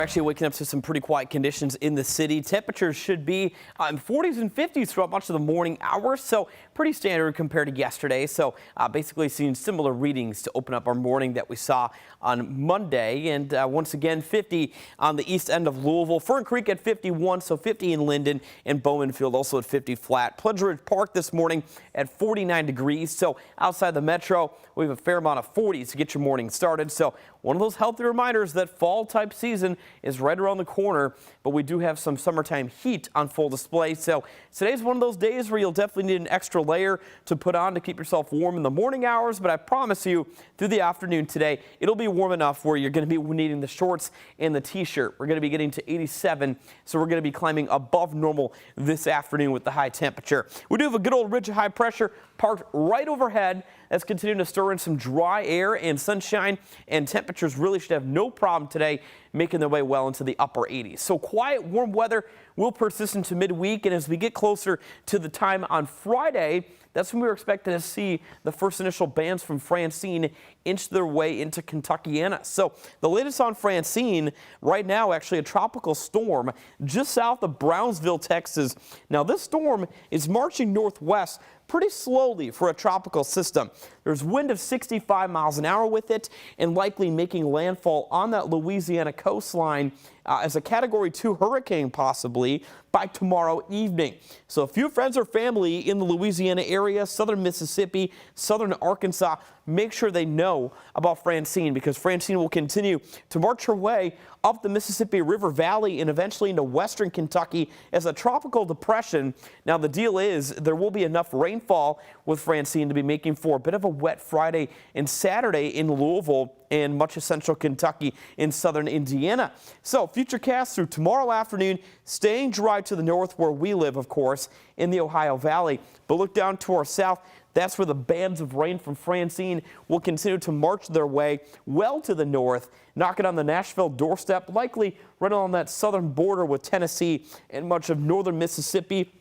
Actually waking up to some pretty quiet conditions in the city. Temperatures should be in 40s and 50s throughout much of the morning hours, so pretty standard compared to yesterday. So basically seeing similar readings to open up our morning that we saw on Monday. And once again, 50 on the east end of Louisville. Fern Creek at 51, so 50 in Linden, and Bowmanfield also at 50 flat. Pleasure Ridge Park this morning at 49 degrees. So outside the metro, we have a fair amount of 40s to get your morning started. So one of those healthy reminders that fall type season is right around the corner, but we do have some summertime heat on full display. So today's one of those days where you'll definitely need an extra layer to put on to keep yourself warm in the morning hours. But I promise you, through the afternoon today, it'll be warm enough where you're going to be needing the shorts and the t-shirt. We're going to be getting to 87, so we're going to be climbing above normal this afternoon with the high temperature. We do have a good old ridge of high pressure parked right overhead that's continuing to stir in some dry air and sunshine, and temperatures really should have no problem today making their way well into the upper 80s. So quiet, warm weather will persist into midweek, and as we get closer to the time on Friday, that's when we were expecting to see the first initial bands from Francine inch their way into Kentuckiana. So the latest on Francine right now, actually a tropical storm just south of Brownsville, Texas. Now this storm is marching northwest pretty slowly for a tropical system. There's wind of 65 miles an hour with it, and likely making landfall on that Louisiana coastline as a Category 2 hurricane possibly by tomorrow evening. So if you have friends or family in the Louisiana area, southern Mississippi, southern Arkansas, make sure they know about Francine, because Francine will continue to march her way up the Mississippi River Valley and eventually into western Kentucky as a tropical depression. Now the deal is there will be enough rainfall with Francine to be making for a bit of a wet Friday and Saturday in Louisville and much of central Kentucky in southern Indiana. So futurecast through tomorrow afternoon, staying dry to the north where we live, of course, in the Ohio Valley. But look down to our south. That's where the bands of rain from Francine will continue to march their way well to the north, knocking on the Nashville doorstep, likely right along that southern border with Tennessee and much of northern Mississippi.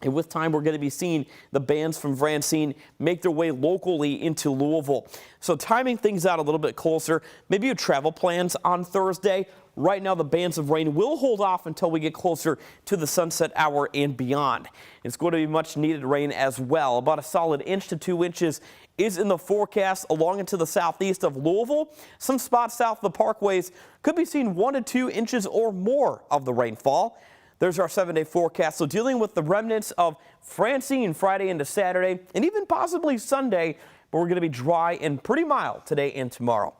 And with time, we're going to be seeing the bands from Francine make their way locally into Louisville. So timing things out a little bit closer, maybe your travel plans on Thursday. Right now, the bands of rain will hold off until we get closer to the sunset hour and beyond. It's going to be much needed rain as well. About a solid inch to 2 inches is in the forecast along into the southeast of Louisville. Some spots south of the parkways could be seeing 1 to 2 inches or more of the rainfall. There's our 7-day forecast. So dealing with the remnants of Francine Friday into Saturday and even possibly Sunday, but we're going to be dry and pretty mild today and tomorrow.